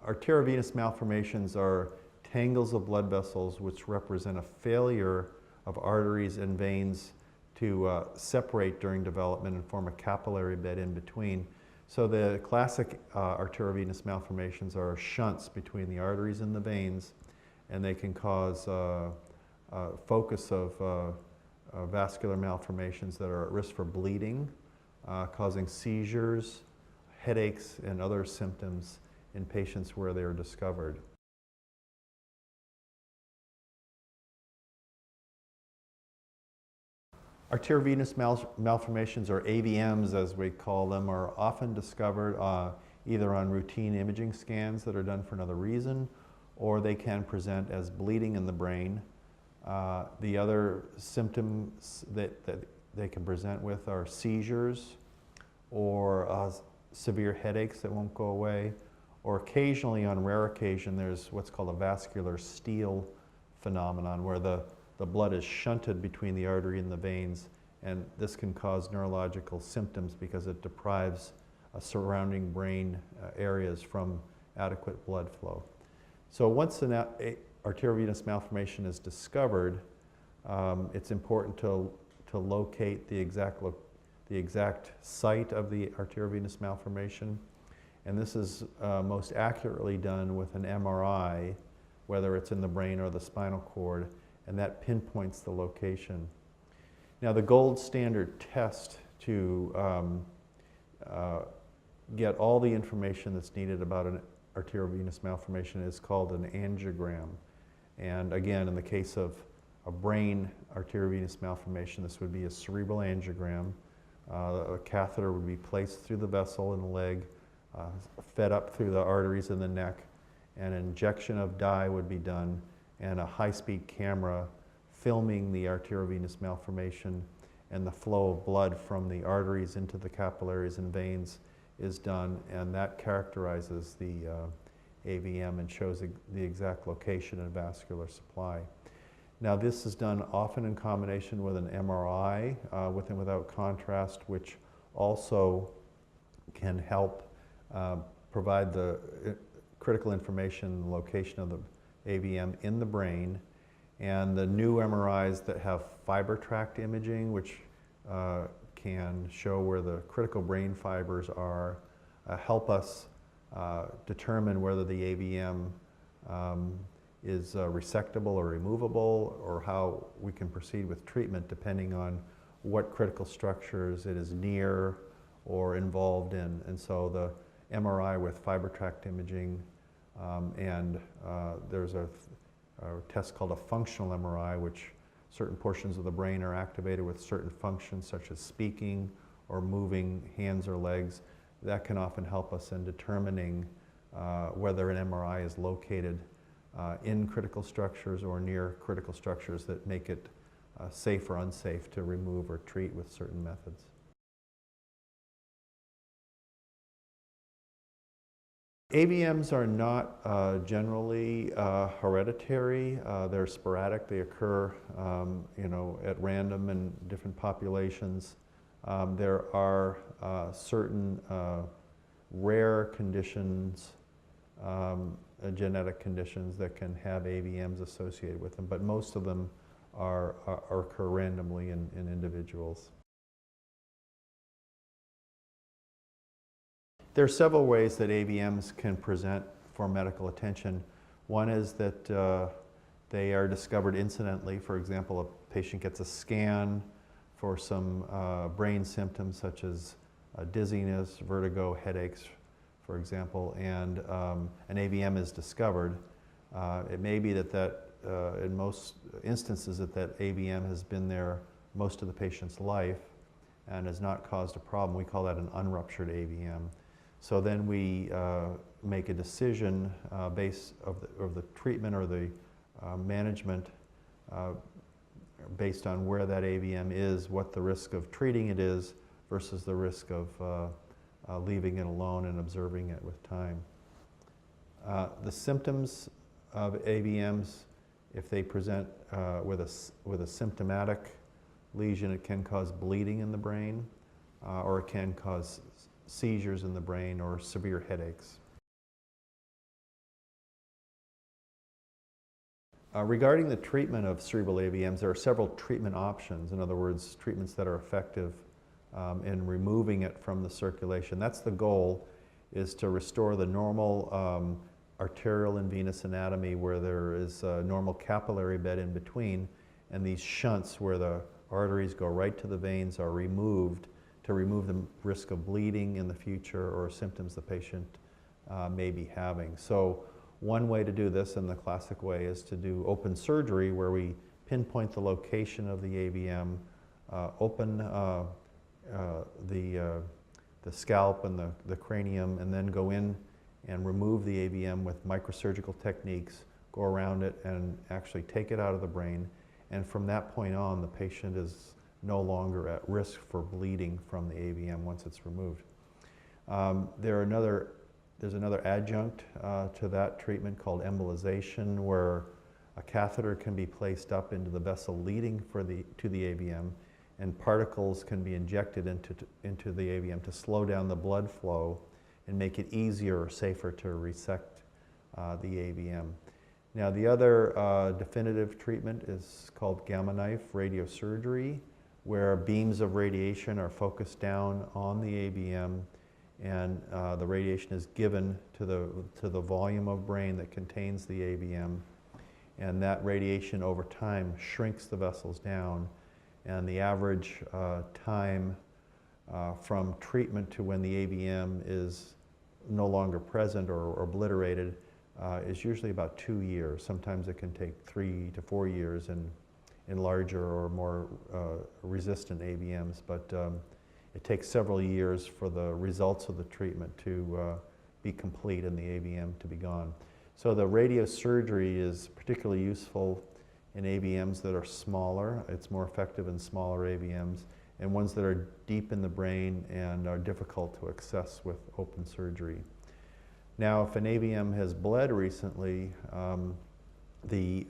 Arteriovenous malformations are tangles of blood vessels which represent a failure of arteries and veins to separate during development and form a capillary bed in between. So the classic arteriovenous malformations are shunts between the arteries and the veins, and they can cause focus of vascular malformations that are at risk for bleeding, causing seizures, headaches, and other symptoms in patients where they are discovered. Arteriovenous malformations, or AVMs as we call them, are often discovered either on routine imaging scans that are done for another reason, or they can present as bleeding in the brain. The other symptoms that they can present with are seizures or severe headaches that won't go away, or occasionally, on rare occasion, there's what's called a vascular steal phenomenon where the blood is shunted between the artery and the veins, and this can cause neurological symptoms because it deprives surrounding brain areas from adequate blood flow. So once an arteriovenous malformation is discovered, it's important to locate the exact site of the arteriovenous malformation, and this is most accurately done with an MRI, whether it's in the brain or the spinal cord, and that pinpoints the location. Now, the gold standard test to get all the information that's needed about an arteriovenous malformation is called an angiogram. And again, in the case of a brain arteriovenous malformation, this would be a cerebral angiogram. A catheter would be placed through the vessel in the leg, fed up through the arteries in the neck, and an injection of dye would be done, and a high-speed camera filming the arteriovenous malformation, and the flow of blood from the arteries into the capillaries and veins is done, and that characterizes the AVM and shows the exact location and vascular supply. Now, this is done often in combination with an MRI, with and without contrast, which also can help provide the critical information and location of the AVM in the brain. And the new MRIs that have fiber tract imaging, which can show where the critical brain fibers are, help us determine whether the AVM is resectable or removable, or how we can proceed with treatment depending on what critical structures it is near or involved in. And so the MRI with fiber tract imaging, and there's a test called a functional MRI, which certain portions of the brain are activated with certain functions such as speaking or moving hands or legs. That can often help us in determining whether an MRI is located in critical structures or near critical structures that make it safe or unsafe to remove or treat with certain methods. AVMs are not generally hereditary. They're sporadic. They occur, at random in different populations. There are certain rare conditions, genetic conditions that can have AVMs associated with them, but most of them occur randomly in individuals. There are several ways that AVMs can present for medical attention. One is that they are discovered incidentally. For example, a patient gets a scan for some brain symptoms such as dizziness, vertigo, headaches, for example, and an AVM is discovered. It may be that in most instances that AVM has been there most of the patient's life and has not caused a problem. We call that an unruptured AVM. So then we make a decision based of the treatment or the management based on where that AVM is, what the risk of treating it is versus the risk of leaving it alone and observing it with time. The symptoms of AVMs, if they present with a symptomatic lesion, it can cause bleeding in the brain, or it can cause seizures in the brain or severe headaches. Regarding the treatment of cerebral AVMs, there are several treatment options. In other words, treatments that are effective in removing it from the circulation. That's the goal, is to restore the normal arterial and venous anatomy where there is a normal capillary bed in between, and these shunts where the arteries go right to the veins are removed to remove the risk of bleeding in the future or symptoms the patient may be having. So one way to do this in the classic way is to do open surgery where we pinpoint the location of the AVM, open the scalp and the cranium, and then go in and remove the AVM with microsurgical techniques, go around it and actually take it out of the brain. And from that point on, the patient is no longer at risk for bleeding from the AVM once it's removed. There's another adjunct to that treatment called embolization, where a catheter can be placed up into the vessel leading to the AVM, and particles can be injected into the AVM to slow down the blood flow and make it easier or safer to resect the AVM. Now, the other definitive treatment is called gamma knife radiosurgery, where beams of radiation are focused down on the AVM, and the radiation is given to the volume of brain that contains the AVM, and that radiation over time shrinks the vessels down, and the average time from treatment to when the AVM is no longer present or obliterated is usually about 2 years. Sometimes it can take 3 to 4 years in larger or more resistant AVMs, but it takes several years for the results of the treatment to be complete and the AVM to be gone. So the radiosurgery is particularly useful in AVMs that are smaller. It's more effective in smaller AVMs, and ones that are deep in the brain and are difficult to access with open surgery. Now, if an AVM has bled recently, the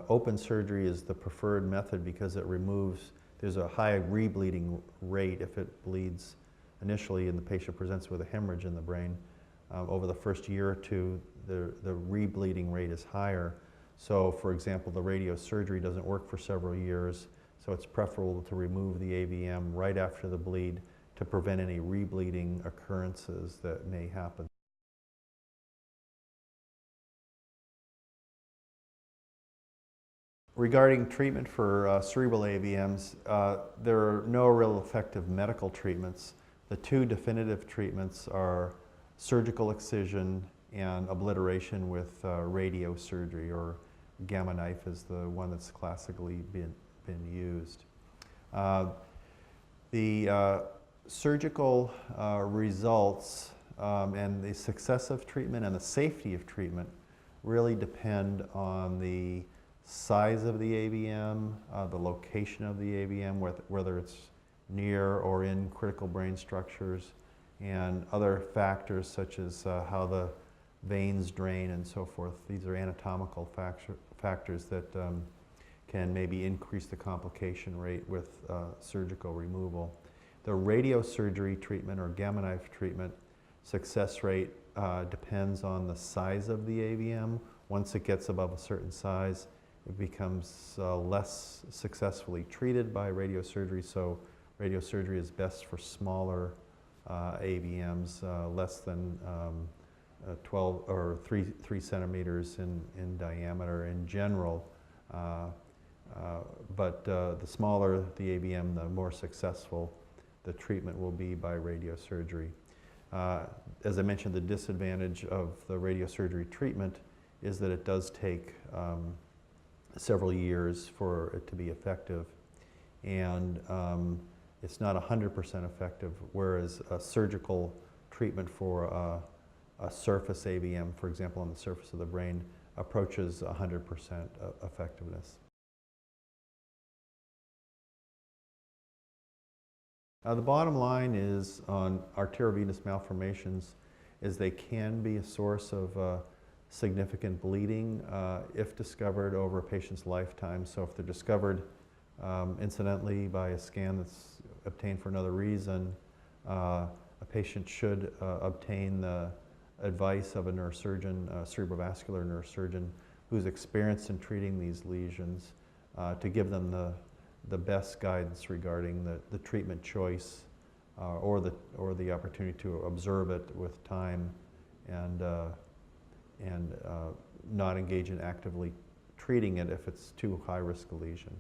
open surgery is the preferred method because it removes, there's a high rebleeding rate if it bleeds initially and the patient presents with a hemorrhage in the brain. Over the first year or two, the rebleeding rate is higher. So, for example, the radiosurgery doesn't work for several years, so it's preferable to remove the AVM right after the bleed to prevent any rebleeding occurrences that may happen. Regarding treatment for cerebral AVMs, there are no real effective medical treatments. The two definitive treatments are surgical excision and obliteration with radiosurgery, or gamma knife is the one that's classically been used. The surgical results and the success of treatment and the safety of treatment really depend on the size of the AVM, the location of the AVM, whether it's near or in critical brain structures, and other factors such as how the veins drain and so forth. These are anatomical factors that can maybe increase the complication rate with surgical removal. The radiosurgery treatment or gamma knife treatment success rate depends on the size of the AVM. Once it gets above a certain size, it becomes less successfully treated by radiosurgery, so radiosurgery is best for smaller AVMs, less than 12 or 3 centimeters in diameter in general. But the smaller the AVM, the more successful the treatment will be by radiosurgery. As I mentioned, the disadvantage of the radiosurgery treatment is that it does take several years for it to be effective, and it's not 100% effective, whereas a surgical treatment for a surface AVM, for example, on the surface of the brain, approaches 100% effectiveness. The bottom line is on arteriovenous malformations is they can be a source of significant bleeding if discovered over a patient's lifetime. So if they're discovered incidentally by a scan that's obtained for another reason, a patient should obtain the advice of a neurosurgeon, a cerebrovascular neurosurgeon, who's experienced in treating these lesions to give them the best guidance regarding the treatment choice or the opportunity to observe it with time and not engage in actively treating it if it's too high risk a lesion.